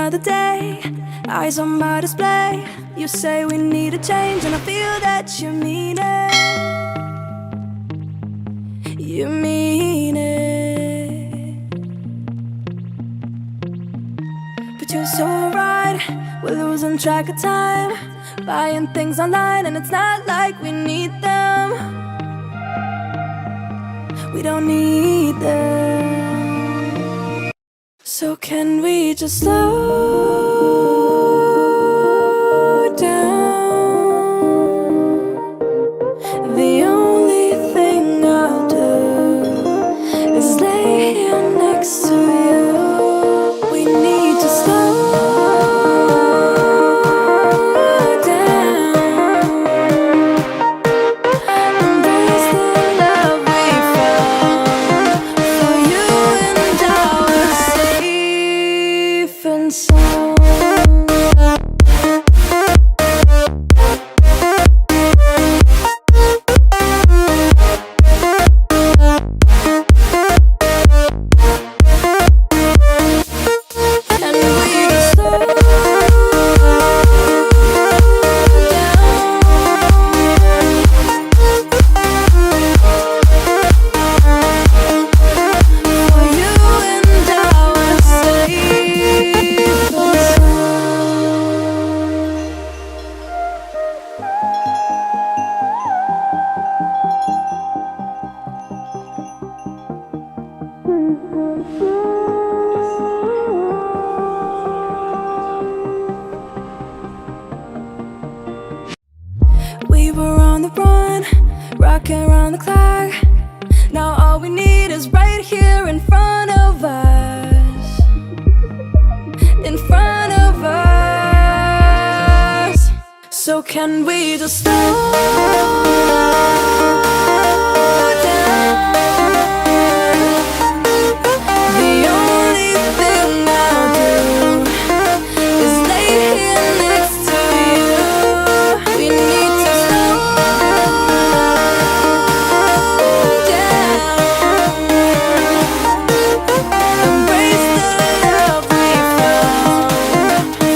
another day, eyes on my display. You say we need a change, and I feel that you mean it. You mean it. But you're so right, we're losing track of time, buying things online, and it's not like we need them. We don't need them. So can we just slow down? The only thing I'll do is lay here next to you. We need to slow down. Embrace the love we found. For you and I were safe and sound. We were on the run, rocking around the clock. Now all we need is right here in front of us. In front of us. So can we just slow down? The only thing I'll do is lay here next to you. We need to slow down. Embrace the love we found.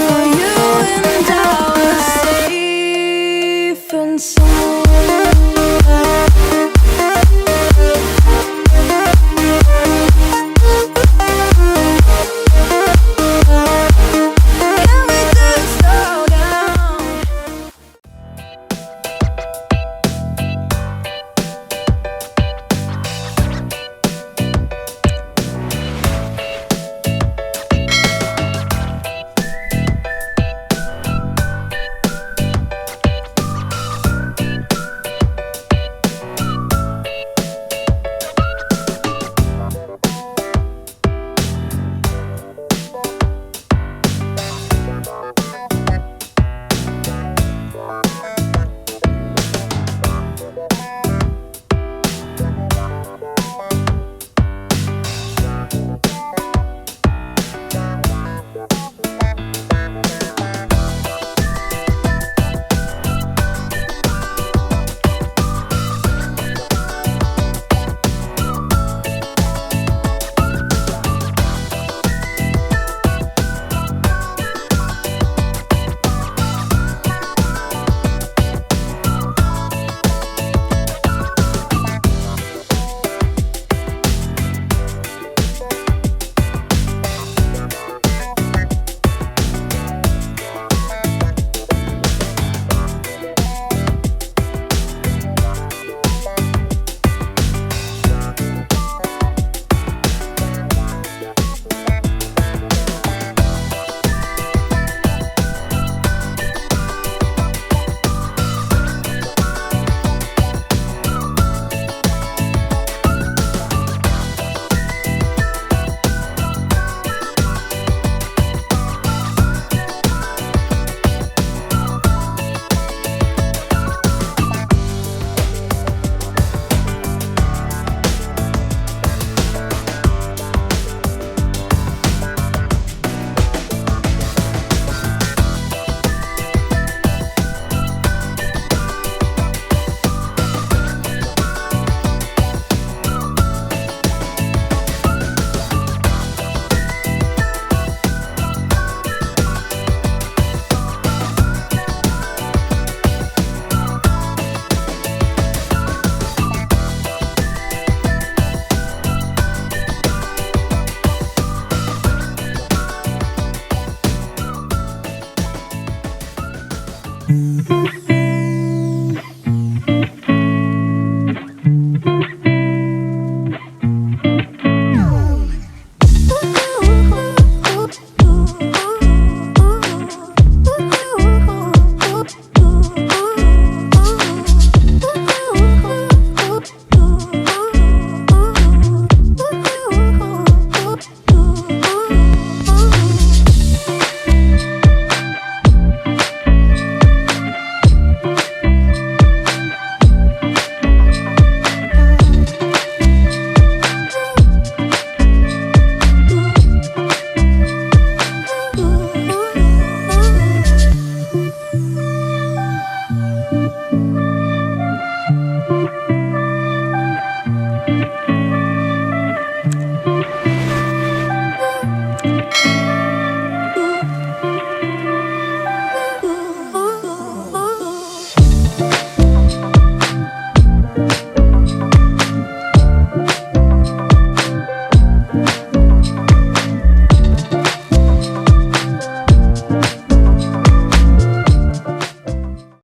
For you and I were safe and sound.